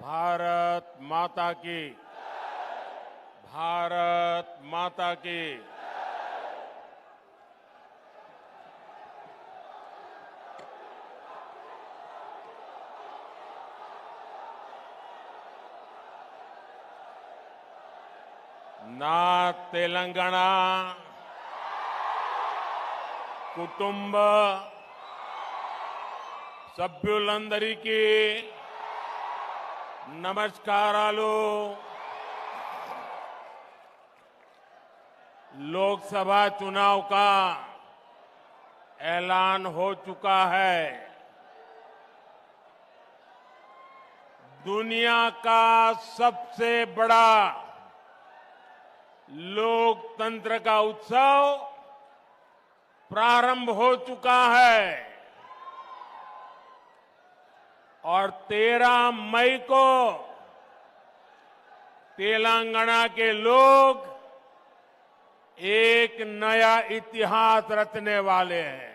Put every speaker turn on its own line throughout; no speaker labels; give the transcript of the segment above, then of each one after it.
भारत माता की। भारत माता की। నా తెలంగాణ కుటుంబ సభ్యులందరికీ నమస్కారాలు। लोकसभा चुनाव का ऐलान हो चुका है। दुनिया का सबसे बड़ा लोकतंत्र का उत्सव प्रारंभ हो चुका है और 13 मई को तेलंगाना के लोग एक नया इतिहास रचने वाले हैं।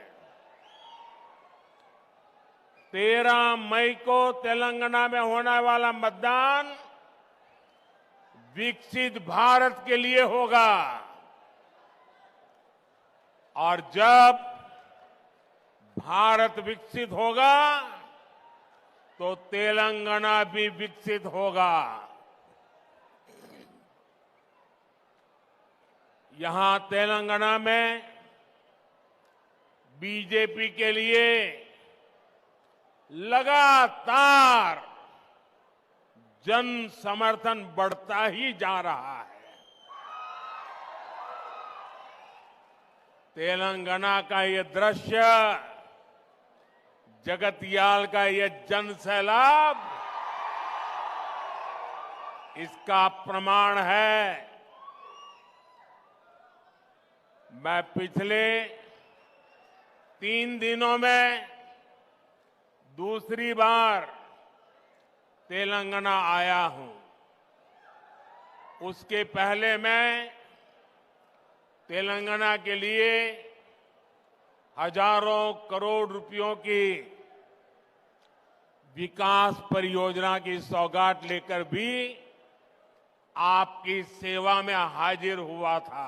13 मई को तेलंगाना में होने वाला मतदान विकसित भारत के लिए होगा और जब भारत विकसित होगा तो तेलंगाना भी विकसित होगा। यहां तेलंगाना में बीजेपी के लिए लगातार जन समर्थन बढ़ता ही जा रहा है। तेलंगाना का ये दृश्य, जगतियाल का ये जन सैलाब इसका प्रमाण है। मैं पिछले 3 दिनों में दूसरी बार तेलंगाना आया हूं। उसके पहले मैं तेलंगाना के लिए हजारों करोड़ रुपयों की विकास परियोजना की सौगात लेकर भी आपकी सेवा में हाजिर हुआ था।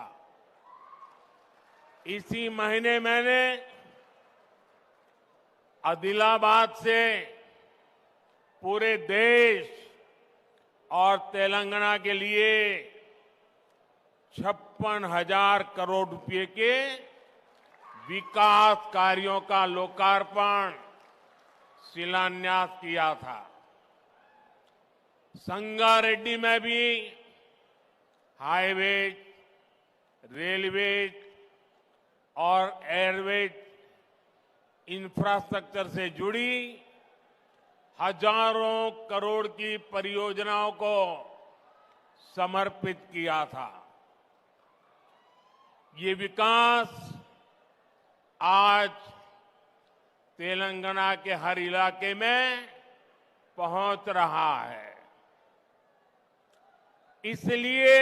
इसी महीने मैंने आदिलाबाद से पूरे देश और तेलंगाना के लिए 56,000 करोड़ रुपए के विकास कार्यों का लोकार्पण, शिलान्यास किया था। संगारेड्डी में भी हाईवेज, रेलवेज और एयरवेज इंफ्रास्ट्रक्चर से जुड़ी हजारों करोड़ की परियोजनाओं को समर्पित किया था। ये विकास आज तेलंगाना के हर इलाके में पहुंच रहा है। इसलिए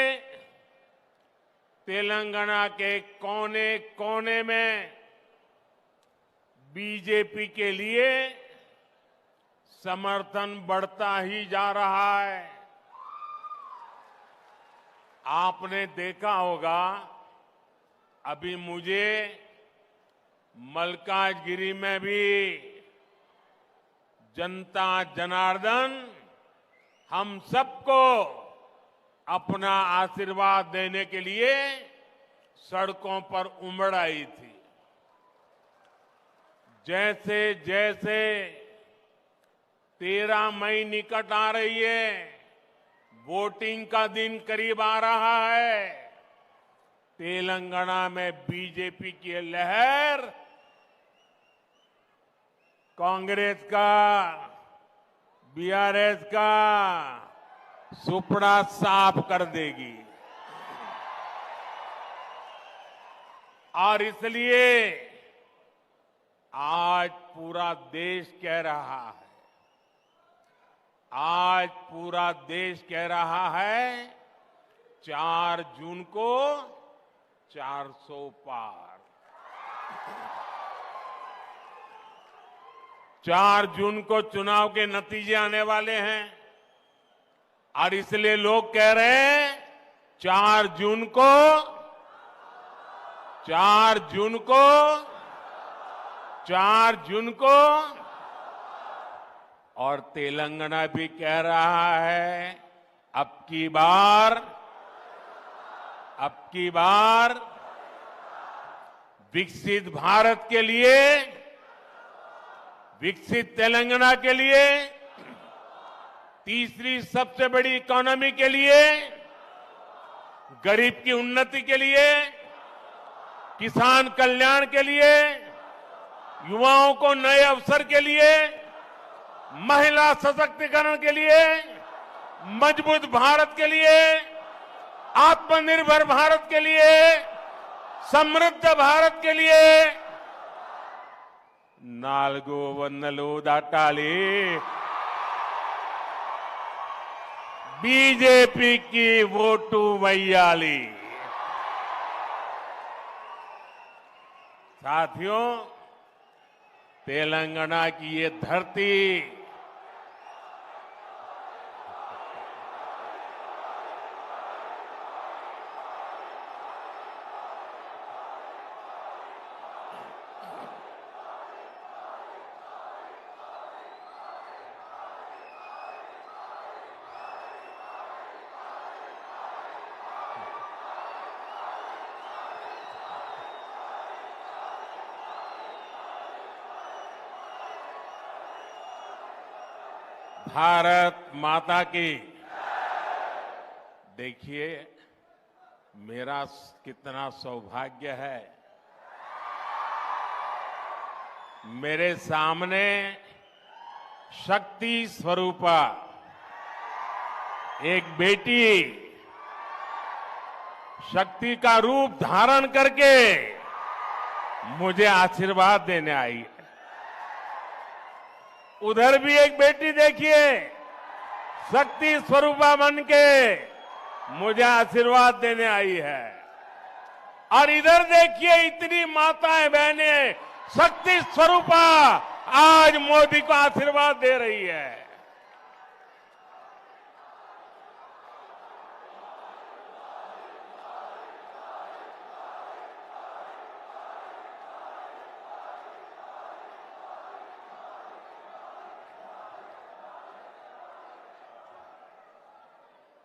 तेलंगाना के कोने कोने में बीजेपी के लिए समर्थन बढ़ता ही जा रहा है। आपने देखा होगा, अभी मुझे मल्काजगिरी में भी जनता जनार्दन हम सबको अपना आशीर्वाद देने के लिए सड़कों पर उमड़ आई थी। जैसे जैसे 13 मई निकट आ रही है, वोटिंग का दिन करीब आ रहा है, तेलंगाना में बीजेपी की लहर कांग्रेस का, बीआरएस का सुपड़ा साफ कर देगी। और इसलिए आज पूरा देश कह रहा है, आज पूरा देश कह रहा है 4 जून को 400 पार। 4 जून को चुनाव के नतीजे आने वाले हैं। और इसलिए लोग कह रहे हैं 4 जून को 4 जून को 4 जून को और तेलंगाना भी कह रहा है अब की बार विकसित भारत के लिए, विकसित तेलंगाना के लिए, तीसरी सबसे बड़ी इकोनॉमी के लिए, गरीब की उन्नति के लिए, किसान कल्याण के लिए, युवाओं को नए अवसर के लिए, महिला सशक्तिकरण के लिए, मजबूत भारत के लिए, आत्मनिर्भर भारत के लिए, समृद्ध भारत के लिए नाल्गो वन्नलो दाटाली बीजेपी की वोटू वैयाली। साथियों, तेलंगाना की ये धरती भारत माता की। देखिए, मेरा कितना सौभाग्य है, मेरे सामने शक्ति स्वरूपा एक बेटी शक्ति का रूप धारण करके मुझे आशीर्वाद देने आई है। उधर भी एक बेटी देखिए, शक्ति स्वरूपा बन के मुझे आशीर्वाद देने आई है। और इधर देखिए, इतनी माताएं बहनें शक्ति स्वरूपा आज मोदी को आशीर्वाद दे रही है।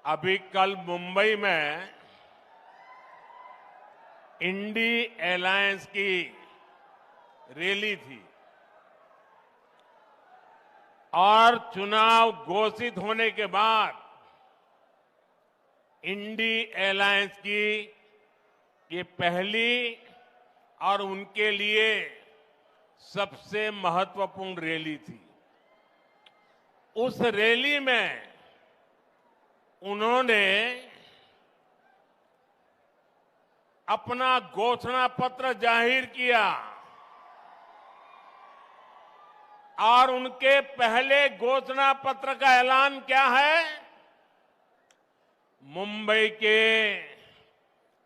अभी कल मुंबई में इंडी एलायंस की रैली थी और चुनाव घोषित होने के बाद इंडी एलायंस की ये पहली और उनके लिए सबसे महत्वपूर्ण रैली थी। उस रैली में उन्होंने अपना घोषणा पत्र जाहिर किया और उनके पहले घोषणा पत्र का ऐलान क्या है? मुंबई के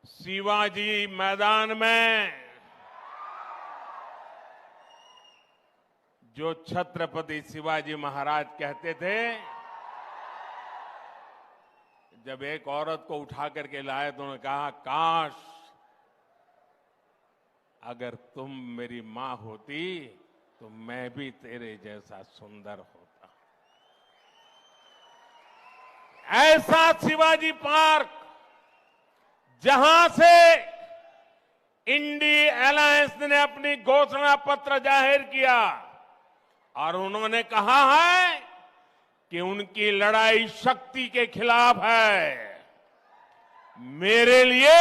शिवाजी मैदान में जो छत्रपति शिवाजी महाराज कहते थे, जब एक औरत को उठा करके लाए तो उन्होंने कहा, काश अगर तुम मेरी मां होती तो मैं भी तेरे जैसा सुंदर होता। ऐसा शिवाजी पार्क, जहां से इंडी अलायंस ने अपनी घोषणा पत्र जाहिर किया और उन्होंने कहा है कि उनकी लड़ाई शक्ति के खिलाफ है। मेरे लिए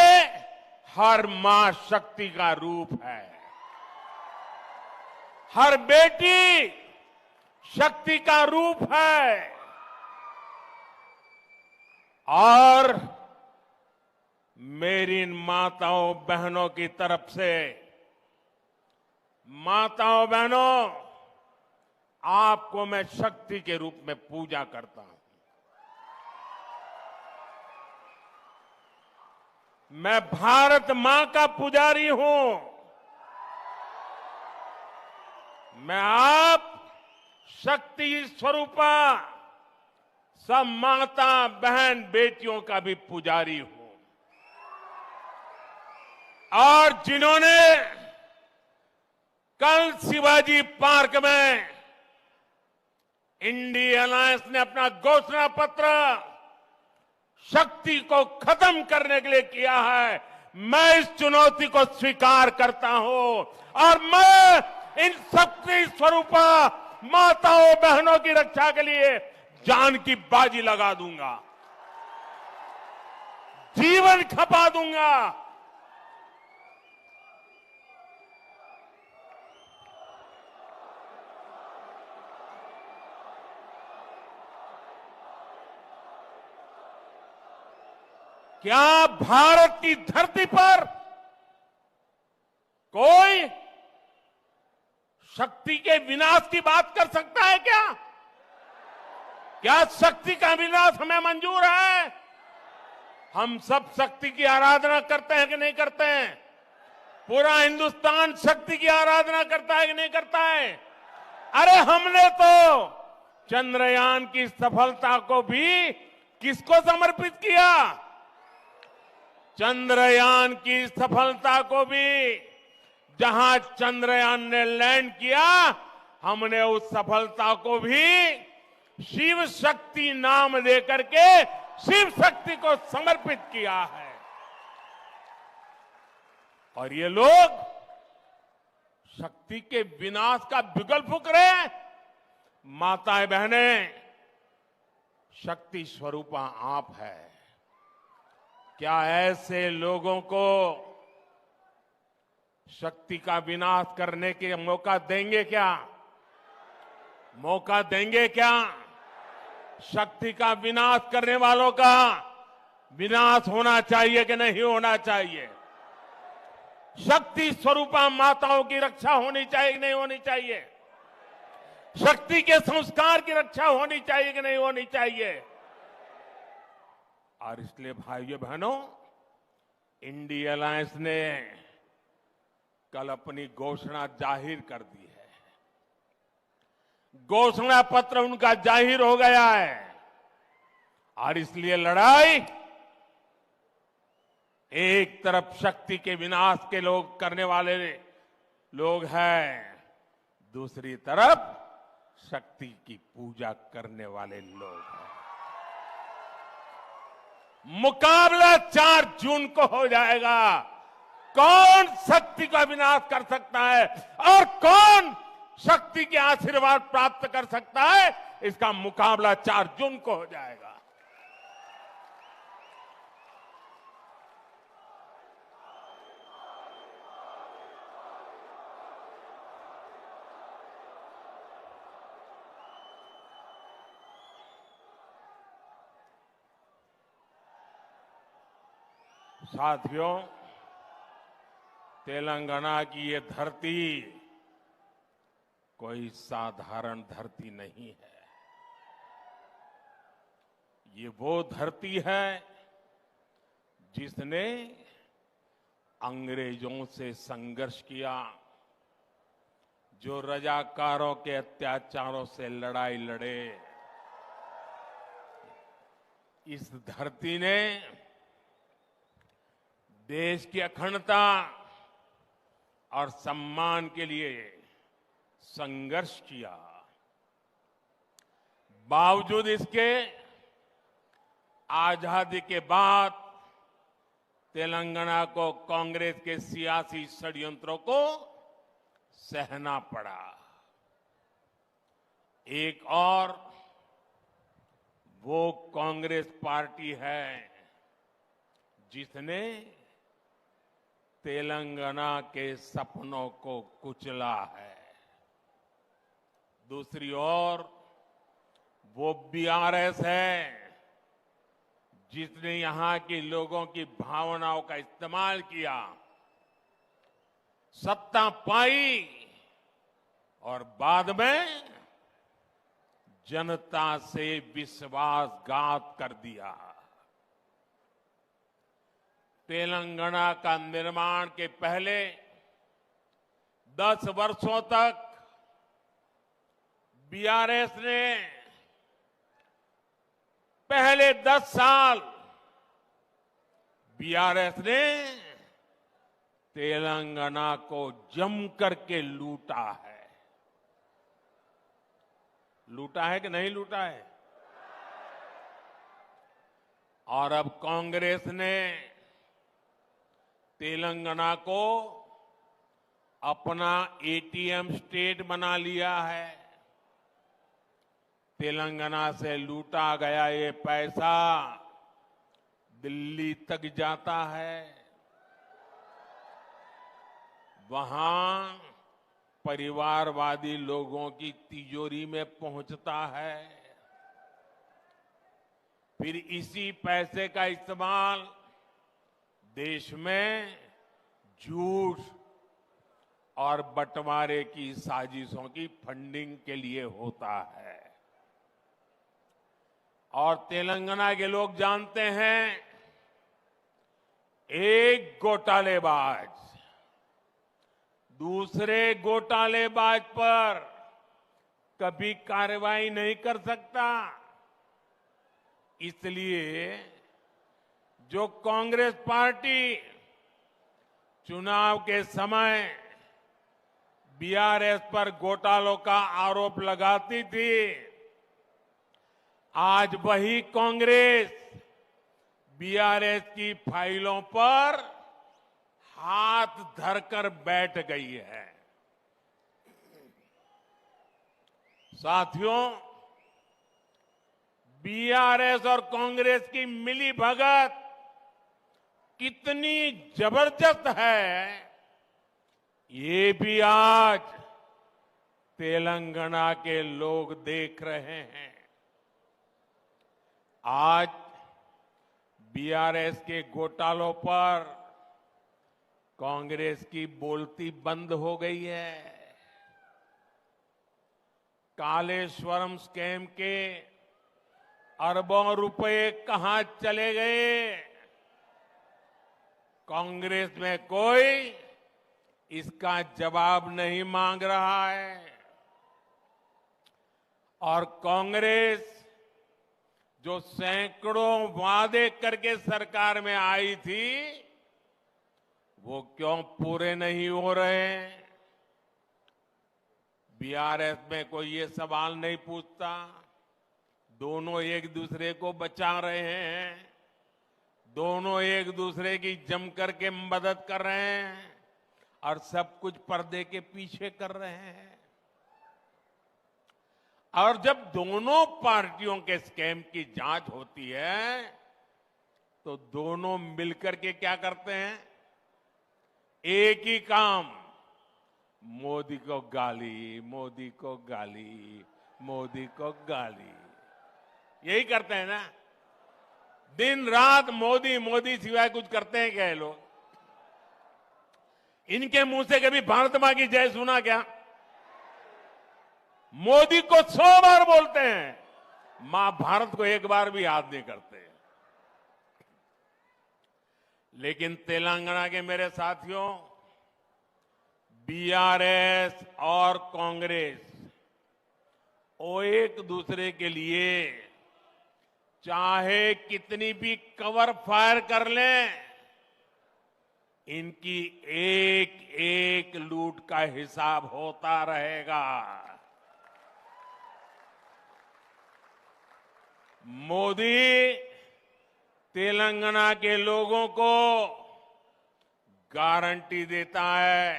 हर मां शक्ति का रूप है, हर बेटी शक्ति का रूप है। और मेरी इन माताओं बहनों की तरफ से, माताओं बहनों, आपको मैं शक्ति के रूप में पूजा करता हूं। मैं भारत मां का पुजारी हूं। मैं आप शक्ति स्वरूपा सब माता बहन बेटियों का भी पुजारी हूं। और जिन्होंने कल शिवाजी पार्क में इंडिया अलायंस ने अपना घोषणा पत्र शक्ति को खत्म करने के लिए किया है, मैं इस चुनौती को स्वीकार करता हूं और मैं इन शक्ति स्वरूप माताओं बहनों की रक्षा के लिए जान की बाजी लगा दूंगा, जीवन खपा दूंगा। क्या भारत की धरती पर कोई शक्ति के विनाश की बात कर सकता है क्या? क्या शक्ति का विनाश हमें मंजूर है? हम सब शक्ति की आराधना करते हैं कि नहीं करते हैं? पूरा हिंदुस्तान शक्ति की आराधना करता है कि नहीं करता है? अरे हमने तो चंद्रयान की सफलता को भी किसको समर्पित किया? चंद्रयान की सफलता को भी, जहां चंद्रयान ने लैंड किया, हमने उस सफलता को भी शिव शक्ति नाम देकर के शिव शक्ति को समर्पित किया है। और ये लोग शक्ति के विनाश का बिगुल फूंक रहे हैं। माताएं बहनें, शक्ति स्वरूपा आप है। क्या ऐसे लोगों को शक्ति का विनाश करने के मौका देंगे क्या? मौका देंगे क्या? शक्ति का विनाश करने वालों का विनाश होना चाहिए कि नहीं होना चाहिए? शक्ति स्वरूपा माताओं की रक्षा होनी चाहिए कि नहीं होनी चाहिए? शक्ति के संस्कार की रक्षा होनी चाहिए कि नहीं होनी चाहिए? और इसलिए भाइयों बहनों, इंडिया अलायंस ने कल अपनी घोषणा जाहिर कर दी है। घोषणा पत्र उनका जाहिर हो गया है और इसलिए लड़ाई एक तरफ शक्ति के विनाश के लोग करने वाले लोग हैं, दूसरी तरफ शक्ति की पूजा करने वाले लोग हैं। मुकाबला 4 जून को हो जाएगा। कौन शक्ति का विनाश कर सकता है और कौन शक्ति के आशीर्वाद प्राप्त कर सकता है, इसका मुकाबला 4 जून को हो जाएगा। साथियों, तेलंगाना की ये धरती कोई साधारण धरती नहीं है। ये वो धरती है जिसने अंग्रेजों से संघर्ष किया, जो रजाकारों के अत्याचारों से लड़ाई लड़े। इस धरती ने देश की अखंडता और सम्मान के लिए संघर्ष किया। बावजूद इसके आजादी के बाद तेलंगाना को कांग्रेस के सियासी षड्यंत्रों को सहना पड़ा। एक और वो कांग्रेस पार्टी है जिसने तेलंगाना के सपनों को कुचला है। दूसरी ओर वो बीआरएस है जिसने यहां के लोगों की भावनाओं का इस्तेमाल किया, सत्ता पाई और बाद में जनता से विश्वासघात कर दिया। तेलंगाना का निर्माण के पहले 10 वर्षों तक बीआरएस ने पहले 10 साल बीआरएस ने तेलंगाना को जम करके लूटा है। लूटा है कि नहीं लूटा है? और अब कांग्रेस ने तेलंगाना को अपना एटीएम स्टेट बना लिया है। तेलंगाना से लूटा गया ये पैसा दिल्ली तक जाता है, वहां परिवारवादी लोगों की तिजोरी में पहुंचता है। फिर इसी पैसे का इस्तेमाल देश में झूठ और बंटवारे की साजिशों की फंडिंग के लिए होता है। और तेलंगाना के लोग जानते हैं, एक घोटालेबाज दूसरे घोटालेबाज पर कभी कार्रवाई नहीं कर सकता। इसलिए जो कांग्रेस पार्टी चुनाव के समय बीआरएस पर घोटालों का आरोप लगाती थी, आज वही कांग्रेस बीआरएस की फाइलों पर हाथ धरकर बैठ गई है। साथियों, बीआरएस और कांग्रेस की मिली भगत कितनी जबरदस्त है, ये भी आज तेलंगाना के लोग देख रहे हैं। आज बीआरएस के घोटालों पर कांग्रेस की बोलती बंद हो गई है। कालेश्वरम स्कैम के अरबों रुपए कहां चले गए, कांग्रेस में कोई इसका जवाब नहीं मांग रहा है। और कांग्रेस जो सैकड़ों वादे करके सरकार में आई थी, वो क्यों पूरे नहीं हो रहे हैं? बीआरएस में कोई ये सवाल नहीं पूछता। दोनों एक दूसरे को बचा रहे हैं, दोनों एक दूसरे की जम करके मदद कर रहे हैं और सब कुछ पर्दे के पीछे कर रहे हैं। और जब दोनों पार्टियों के स्कैम की जांच होती है, तो दोनों मिलकर के क्या करते हैं? एक ही काम, मोदी को गाली, मोदी को गाली, मोदी को गाली, यही करते हैं ना। दिन रात मोदी मोदी सिवाय कुछ करते हैं क्या ये लोग? इनके मुंह से कभी भारत मां की जय सुना क्या? मोदी को 100 बार बोलते हैं, मां भारत को एक बार भी याद नहीं करते। लेकिन तेलंगाना के मेरे साथियों, बीआरएस और कांग्रेस वो एक दूसरे के लिए चाहे कितनी भी कवर फायर कर लें, इनकी एक एक लूट का हिसाब होता रहेगा। मोदी तेलंगाना के लोगों को गारंटी देता है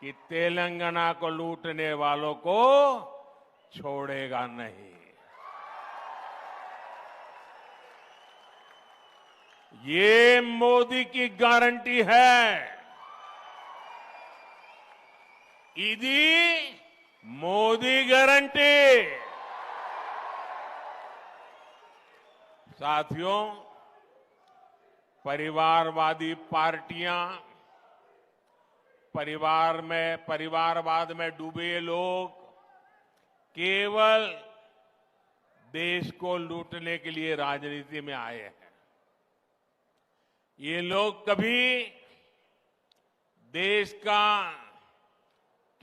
कि तेलंगाना को लूटने वालों को छोड़ेगा नहीं। ये मोदी की गारंटी है। इदी मोदी गारंटी। साथियों, परिवारवादी पार्टियां, परिवारवाद में डूबे लोग केवल देश को लूटने के लिए राजनीति में आए हैं। ये लोग कभी देश का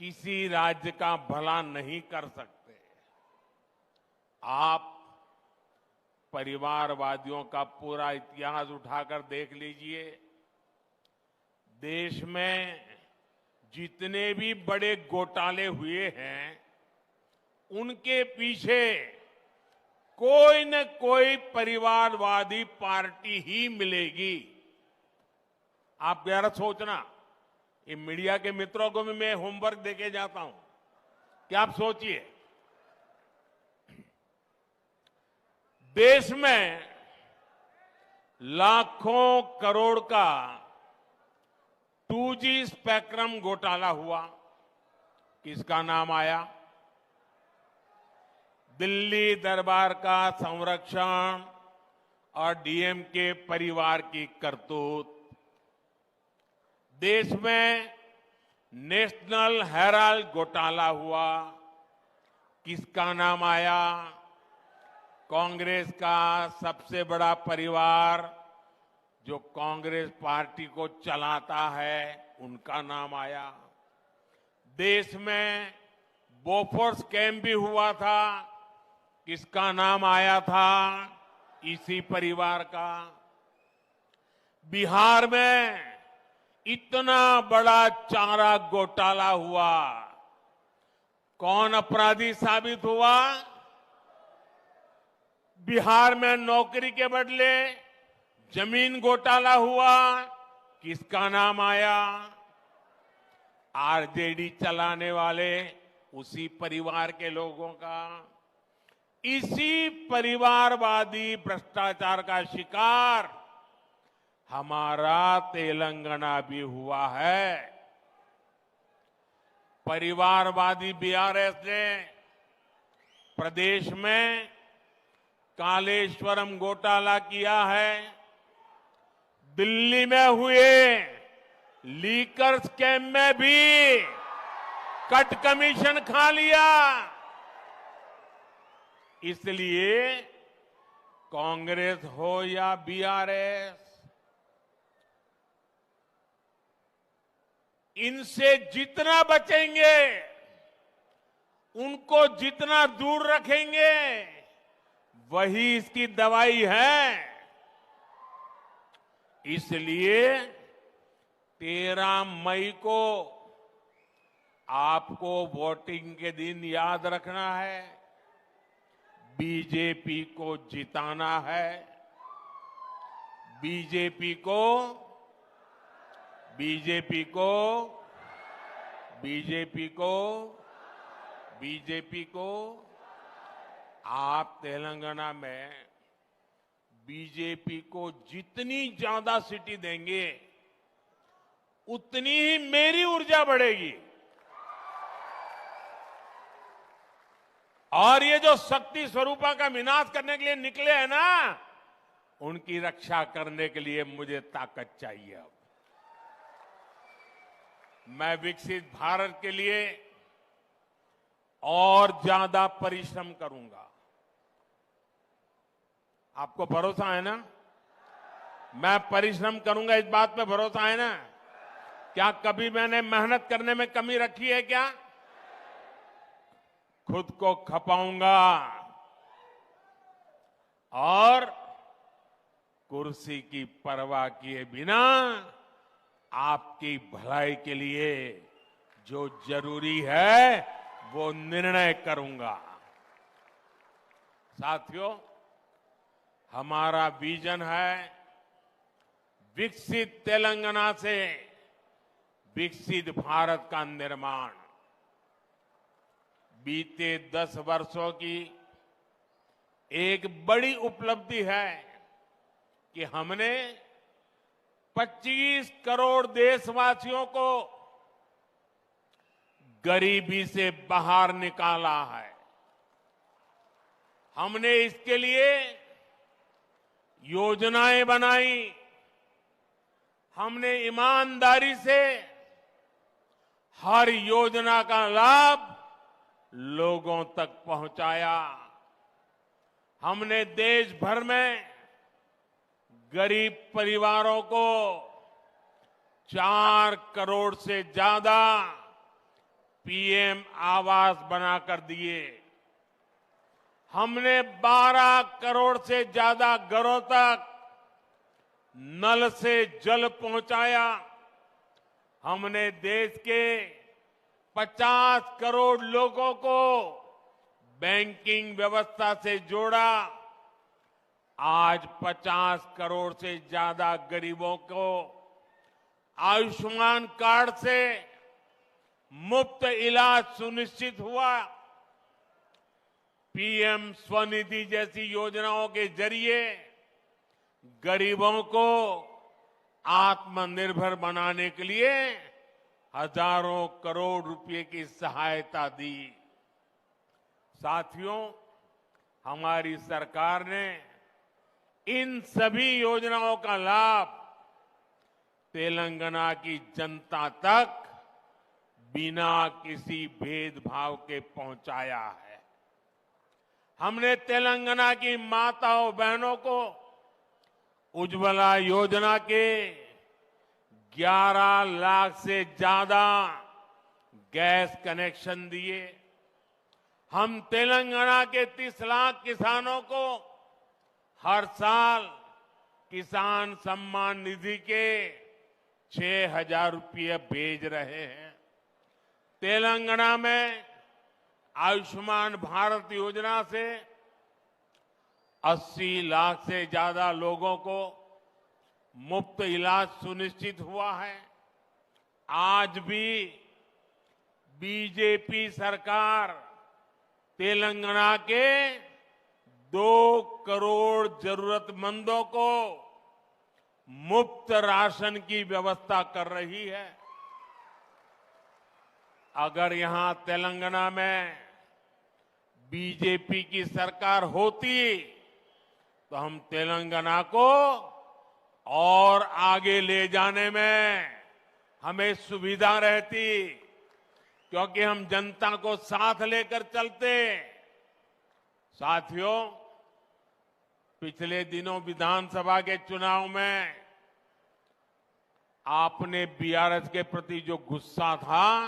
किसी राज्य का भला नहीं कर सकते। आप परिवारवादियों का पूरा इतिहास उठाकर देख लीजिए। देश में जितने भी बड़े घोटाले हुए हैं, उनके पीछे कोई न कोई परिवारवादी पार्टी ही मिलेगी। आप जरा सोचना, ये मीडिया के मित्रों को भी मैं होमवर्क देके जाता हूं कि आप सोचिए, देश में लाखों करोड़ का 2G स्पेक्ट्रम घोटाला हुआ, किसका नाम आया? दिल्ली दरबार का संरक्षण और डीएमके परिवार की करतूत। देश में नेशनल हेराल्ड घोटाला हुआ, किसका नाम आया? कांग्रेस का सबसे बड़ा परिवार जो कांग्रेस पार्टी को चलाता है, उनका नाम आया। देश में बोफोर्स स्कैम भी हुआ था, किसका नाम आया था? इसी परिवार का। बिहार में इतना बड़ा चारा घोटाला हुआ, कौन अपराधी साबित हुआ? बिहार में नौकरी के बदले जमीन घोटाला हुआ, किसका नाम आया? आरजेडी चलाने वाले उसी परिवार के लोगों का। इसी परिवारवादी भ्रष्टाचार का शिकार हमारा तेलंगाना भी हुआ है। परिवारवादी बीआरएस ने प्रदेश में कालेश्वरम घोटाला किया है, दिल्ली में हुए लीकर स्कैम में भी कट कमीशन खा लिया। इसलिए कांग्रेस हो या बीआरएस, इनसे जितना बचेंगे, उनको जितना दूर रखेंगे, वही इसकी दवाई है। इसलिए 13 मई को आपको वोटिंग के दिन याद रखना है, बीजेपी को जिताना है। बीजेपी को बीजेपी को बीजेपी को बीजेपी को आप तेलंगाना में बीजेपी को जितनी ज्यादा सीटें देंगे, उतनी ही मेरी ऊर्जा बढ़ेगी। और ये जो शक्ति स्वरूपा का विनाश करने के लिए निकले हैं ना, उनकी रक्षा करने के लिए मुझे ताकत चाहिए। अब मैं विकसित भारत के लिए और ज्यादा परिश्रम करूंगा। आपको भरोसा है ना? मैं परिश्रम करूंगा, इस बात पे भरोसा है ना? क्या कभी मैंने मेहनत करने में कमी रखी है क्या? खुद को खपाऊंगा और कुर्सी की परवाह किए बिना आपकी भलाई के लिए जो जरूरी है वो निर्णय करूंगा। साथियों, हमारा विजन है विकसित तेलंगाना से विकसित भारत का निर्माण। बीते 10 वर्षों की एक बड़ी उपलब्धि है कि हमने 25 करोड़ देशवासियों को गरीबी से बाहर निकाला है। हमने इसके लिए योजनाएं बनाई, हमने ईमानदारी से हर योजना का लाभ लोगों तक पहुंचाया। हमने देश भर में गरीब परिवारों को 4 करोड़ से ज्यादा पीएम आवास बनाकर दिए। हमने 12 करोड़ से ज्यादा घरों तक नल से जल पहुंचाया। हमने देश के 50 करोड़ लोगों को बैंकिंग व्यवस्था से जोड़ा। आज 50 करोड़ से ज्यादा गरीबों को आयुष्मान कार्ड से मुफ्त इलाज सुनिश्चित हुआ। पीएम स्वनिधि जैसी योजनाओं के जरिए गरीबों को आत्मनिर्भर बनाने के लिए हजारों करोड़ रुपए की सहायता दी। साथियों, हमारी सरकार ने इन सभी योजनाओं का लाभ तेलंगाना की जनता तक बिना किसी भेदभाव के पहुंचाया है। हमने तेलंगाना की माताओं बहनों को उज्ज्वला योजना के 11 लाख से ज्यादा गैस कनेक्शन दिए। हम तेलंगाना के 30 लाख किसानों को हर साल किसान सम्मान निधि के 6,000 रुपये भेज रहे हैं। तेलंगाना में आयुष्मान भारत योजना से 80 लाख से ज्यादा लोगों को मुफ्त इलाज सुनिश्चित हुआ है। आज भी बीजेपी सरकार तेलंगाना के 2 करोड़ जरूरतमंदों को मुफ्त राशन की व्यवस्था कर रही है। अगर यहां तेलंगाना में बीजेपी की सरकार होती तो हम तेलंगाना को और आगे ले जाने में हमें सुविधा रहती, क्योंकि हम जनता को साथ लेकर चलते। साथियों, पिछले दिनों विधानसभा के चुनाव में आपने बीआरएस के प्रति जो गुस्सा था,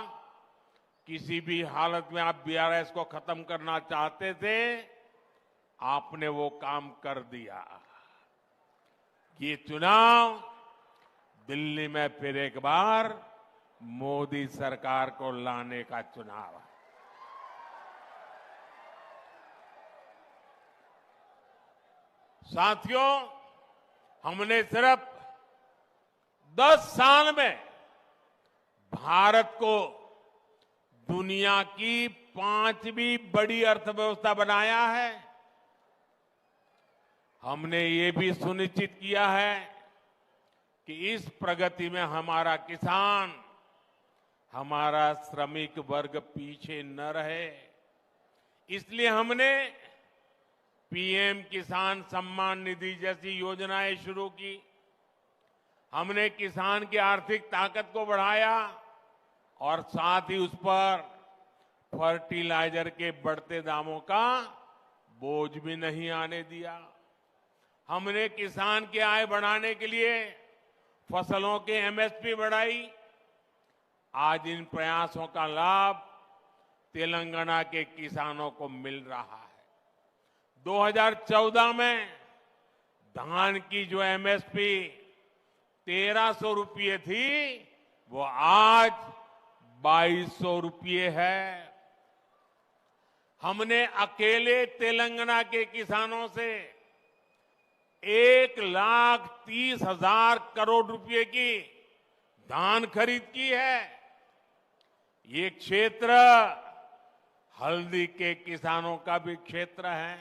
किसी भी हालत में आप बीआरएस को खत्म करना चाहते थे, आपने वो काम कर दिया। ये चुनाव दिल्ली में फिर एक बार मोदी सरकार को लाने का चुनाव है। साथियों, हमने सिर्फ 10 साल में भारत को दुनिया की 5वीं बड़ी अर्थव्यवस्था बनाया है। हमने ये भी सुनिश्चित किया है कि इस प्रगति में हमारा किसान, हमारा श्रमिक वर्ग पीछे न रहे। इसलिए हमने पीएम किसान सम्मान निधि जैसी योजनाएं शुरू की। हमने किसान की आर्थिक ताकत को बढ़ाया और साथ ही उस पर फर्टिलाइजर के बढ़ते दामों का बोझ भी नहीं आने दिया। हमने किसान की आय बढ़ाने के लिए फसलों के एमएसपी बढ़ाई। आज इन प्रयासों का लाभ तेलंगाना के किसानों को मिल रहा है। 2014 में धान की जो एमएसपी 1300 रुपये थी, वो आज 2200 रुपये है। हमने अकेले तेलंगाना के किसानों से 1,30,000 करोड़ रुपए की धान खरीद की है। ये क्षेत्र हल्दी के किसानों का भी क्षेत्र है।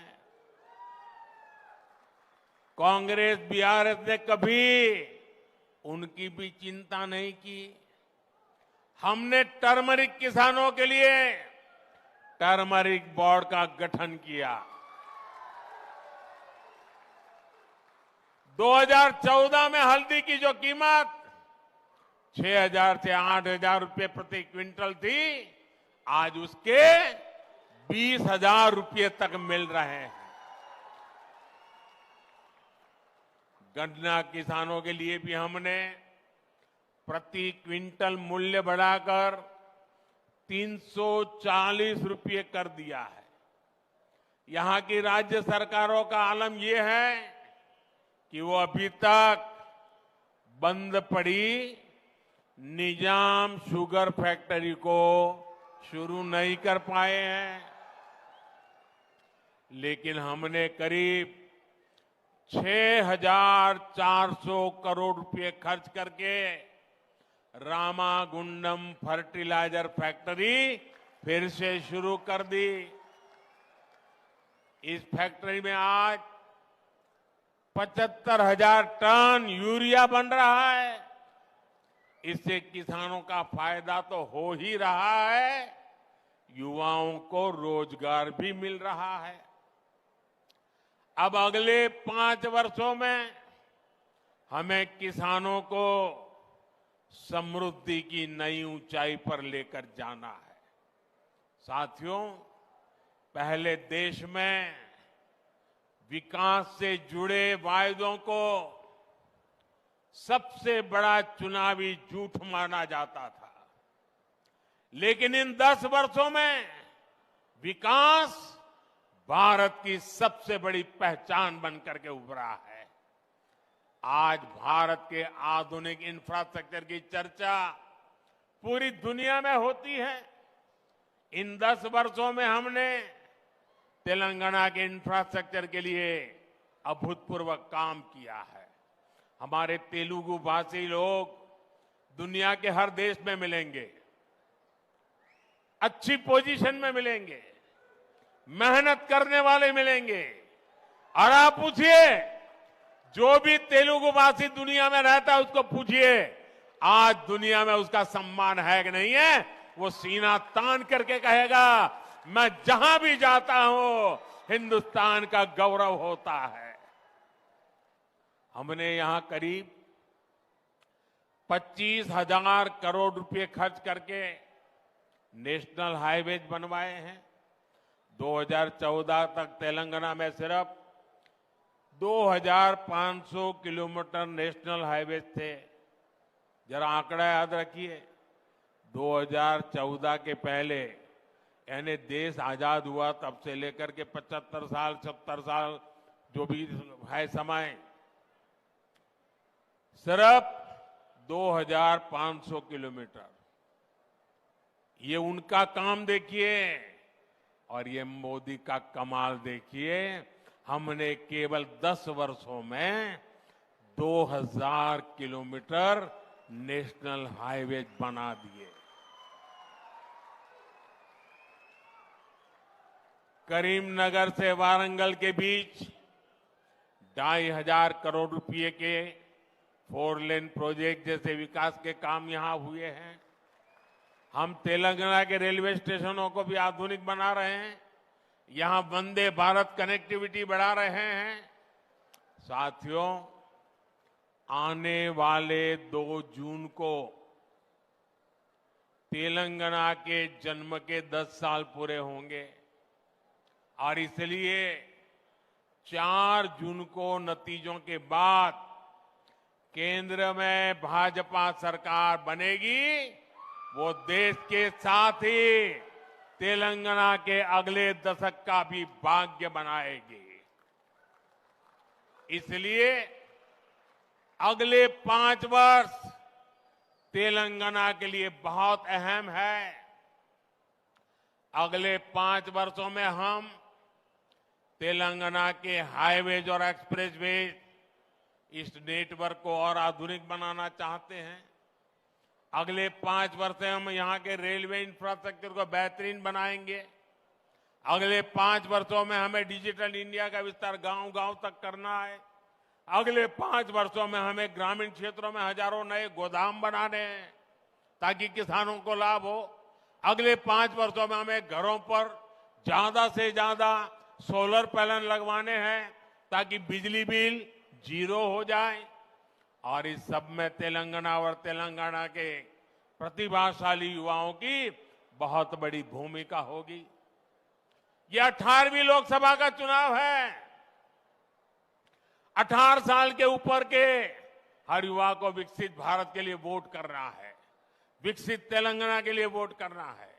कांग्रेस बीआरएस ने कभी उनकी भी चिंता नहीं की। हमने टर्मरिक किसानों के लिए टर्मरिक बोर्ड का गठन किया। 2014 में हल्दी की जो कीमत 6,000 से 8,000 रुपये प्रति क्विंटल थी, आज उसके 20,000 रुपये तक मिल रहे हैं। गन्ना किसानों के लिए भी हमने प्रति क्विंटल मूल्य बढ़ाकर 340 रुपये कर दिया है। यहां की राज्य सरकारों का आलम यह है कि वो अभी तक बंद पड़ी निजाम शुगर फैक्ट्री को शुरू नहीं कर पाए हैं। लेकिन हमने करीब 6,400 करोड़ रुपए खर्च करके रामागुंडम फर्टिलाइजर फैक्ट्री फिर से शुरू कर दी। इस फैक्ट्री में आज 75,000 टन यूरिया बन रहा है। इससे किसानों का फायदा तो हो ही रहा है, युवाओं को रोजगार भी मिल रहा है। अब अगले 5 वर्षों में हमें किसानों को समृद्धि की नई ऊंचाई पर लेकर जाना है। साथियों, पहले देश में विकास से जुड़े वायदों को सबसे बड़ा चुनावी झूठ माना जाता था, लेकिन इन 10 वर्षों में विकास भारत की सबसे बड़ी पहचान बनकर के उभरा है। आज भारत के आधुनिक इंफ्रास्ट्रक्चर की चर्चा पूरी दुनिया में होती है। इन 10 वर्षों में हमने तेलंगाना के इंफ्रास्ट्रक्चर के लिए अभूतपूर्व काम किया है। हमारे तेलुगु भाषी लोग दुनिया के हर देश में मिलेंगे, अच्छी पोजीशन में मिलेंगे, मेहनत करने वाले मिलेंगे। और आप पूछिए, जो भी तेलुगु भाषी दुनिया में रहता है उसको पूछिए, आज दुनिया में उसका सम्मान है कि नहीं है। वो सीना तान करके कहेगा, मैं जहां भी जाता हूं हिंदुस्तान का गौरव होता है। हमने यहां करीब 25,000 करोड़ रुपए खर्च करके नेशनल हाईवेज बनवाए हैं। 2014 तक तेलंगाना में सिर्फ 2,500 किलोमीटर नेशनल हाईवे थे। जरा आंकड़ा याद रखिए, 2014 के पहले यानी देश आजाद हुआ तब से लेकर के 75 साल 70 साल जो भी है समय, सिर्फ 2,500 किलोमीटर। ये उनका काम देखिए और ये मोदी का कमाल देखिए। हमने केवल 10 वर्षों में 2,000 किलोमीटर नेशनल हाईवे बना दिए। करीमनगर से वारंगल के बीच 2,500 करोड़ रुपए के 4 लेन प्रोजेक्ट जैसे विकास के काम यहां हुए हैं। हम तेलंगाना के रेलवे स्टेशनों को भी आधुनिक बना रहे हैं, यहां वंदे भारत कनेक्टिविटी बढ़ा रहे हैं। साथियों, आने वाले 2 जून को तेलंगाना के जन्म के 10 साल पूरे होंगे और इसलिए 4 जून को नतीजों के बाद केंद्र में भाजपा सरकार बनेगी। वो देश के साथ ही तेलंगाना के अगले दशक का भी भाग्य बनाएगी। इसलिए अगले 5 वर्ष तेलंगाना के लिए बहुत अहम है। अगले 5 वर्षों में हम तेलंगाना के हाईवेज और एक्सप्रेसवेज इस नेटवर्क को और आधुनिक बनाना चाहते हैं। अगले 5 वर्ष में हम यहां के रेलवे इंफ्रास्ट्रक्चर को बेहतरीन बनाएंगे। अगले 5 वर्षों में हमें डिजिटल इंडिया का विस्तार गांव-गांव तक करना है। अगले 5 वर्षों में हमें ग्रामीण क्षेत्रों में हजारों नए गोदाम बनाने हैं ताकि किसानों को लाभ हो। अगले 5 वर्षों में हमें घरों पर ज्यादा से ज्यादा सोलर पैनल लगवाने हैं ताकि बिजली बिल 0 हो जाए। और इस सब में तेलंगाना और तेलंगाना के प्रतिभाशाली युवाओं की बहुत बड़ी भूमिका होगी। यह 18वीं लोकसभा का चुनाव है। 18 साल के ऊपर के हर युवा को विकसित भारत के लिए वोट करना है, विकसित तेलंगाना के लिए वोट करना है।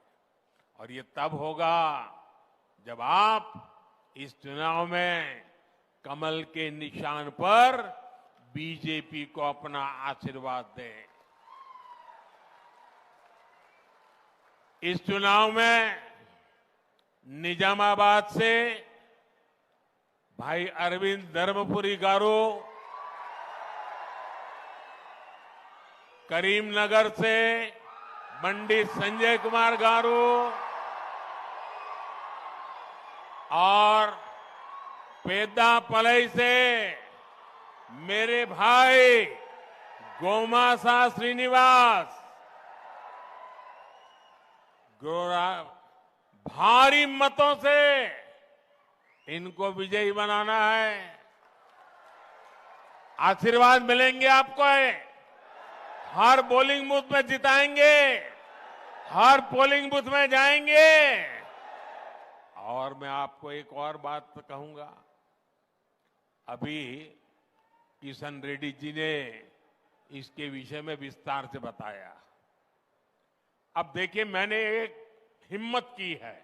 और ये तब होगा जब आप इस चुनाव में कमल के निशान पर बीजेपी को अपना आशीर्वाद दें। इस चुनाव में निजामाबाद से भाई अरविंद धर्मपुरी गारू, करीमनगर से पंडित संजय कुमार गारू और पेद्दापलई से मेरे भाई गोमासा श्रीनिवास भारी मतों से इनको विजयी बनाना है। आशीर्वाद मिलेंगे आपको, हर पोलिंग बूथ में जिताएंगे, हर पोलिंग बूथ में जाएंगे। और मैं आपको एक और बात कहूंगा, अभी किशन रेड्डी जी ने इसके विषय में विस्तार से बताया। अब देखिए, मैंने एक हिम्मत की है।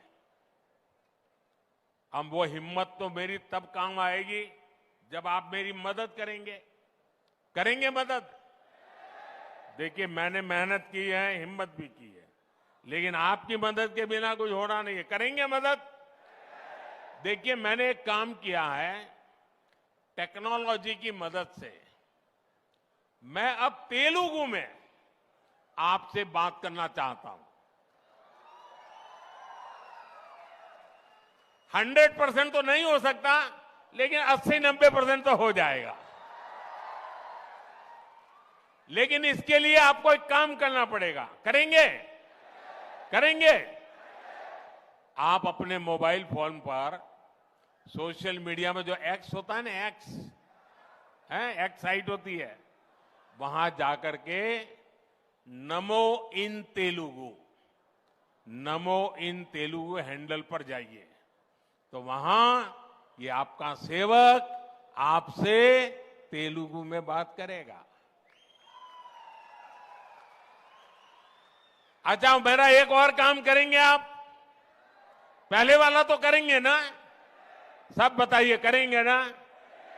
अब वो हिम्मत तो मेरी तब काम आएगी जब आप मेरी मदद करेंगे मदद। देखिए, मैंने मेहनत की है, हिम्मत भी की है, लेकिन आपकी मदद के बिना कुछ होना नहीं है। करेंगे मदद। देखिए, मैंने एक काम किया है, टेक्नोलॉजी की मदद से मैं अब तेलुगु में आपसे बात करना चाहता हूं। 100% तो नहीं हो सकता, लेकिन 80-90% तो हो जाएगा। लेकिन इसके लिए आपको एक काम करना पड़ेगा। करेंगे। आप अपने मोबाइल फोन पर सोशल मीडिया में जो एक्स होता है ना, एक्स साइट होती है, वहां जाकर के नमो इन तेलुगु हैंडल पर जाइए, तो वहां ये आपका सेवक आपसे तेलुगु में बात करेगा। अच्छा, मेरा एक और काम करेंगे आप। पहले वाला तो करेंगे ना? सब बताइए, करेंगे ना?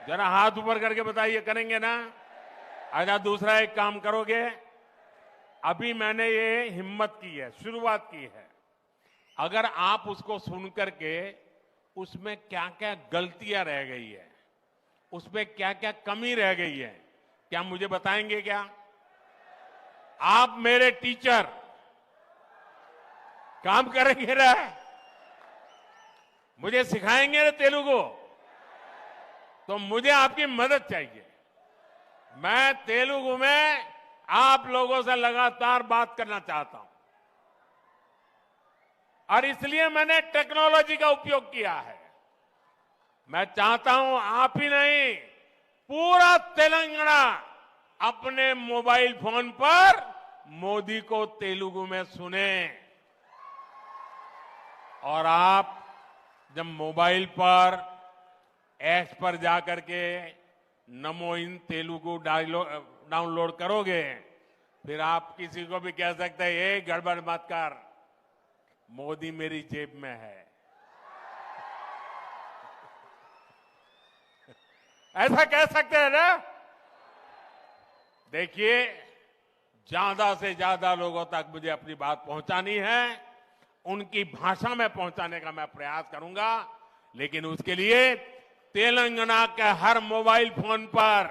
जरा हाथ ऊपर करके बताइए, करेंगे ना? अच्छा, दूसरा एक काम करोगे? अभी मैंने ये हिम्मत की है, शुरुआत की है। अगर आप उसको सुन करके उसमें क्या क्या गलतियां रह गई है, उसमें क्या क्या कमी रह गई है, क्या मुझे बताएंगे क्या? आप मेरे टीचर काम करेंगे ना? मुझे सिखाएंगे ना तेलुगु? तो मुझे आपकी मदद चाहिए। मैं तेलुगु में आप लोगों से लगातार बात करना चाहता हूं, और इसलिए मैंने टेक्नोलॉजी का उपयोग किया है। मैं चाहता हूं आप ही नहीं, पूरा तेलंगाना अपने मोबाइल फोन पर मोदी को तेलुगु में सुने। और आप जब मोबाइल पर ऐप्स पर जाकर के नमो इन तेलुगु डाउनलोड करोगे, फिर आप किसी को भी कह सकते हैं, ये गड़बड़ मत कर, मोदी मेरी जेब में है। ऐसा कह सकते हैं ना? देखिए, ज्यादा से ज्यादा लोगों तक मुझे अपनी बात पहुंचानी है, उनकी भाषा में पहुंचाने का मैं प्रयास करूंगा। लेकिन उसके लिए तेलंगाना के हर मोबाइल फोन पर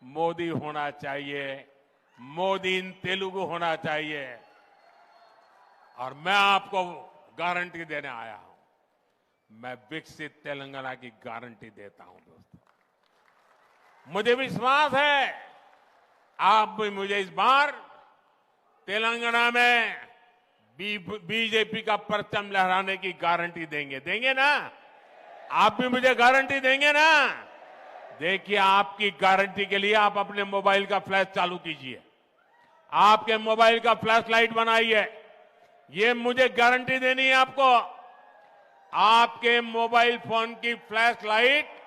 मोदी होना चाहिए, मोदी इन तेलुगु होना चाहिए। और मैं आपको गारंटी देने आया हूं, मैं विकसित तेलंगाना की गारंटी देता हूं। दोस्तों, मुझे विश्वास है आप भी मुझे इस बार तेलंगाना में बीजेपी का परचम लहराने की गारंटी देंगे ना? आप भी मुझे गारंटी देंगे ना? देखिए, आपकी गारंटी के लिए आप अपने मोबाइल का फ्लैश चालू कीजिए, आपके मोबाइल का फ्लैश लाइट बनाइए। ये मुझे गारंटी देनी है आपको। आपके मोबाइल फोन की फ्लैश लाइट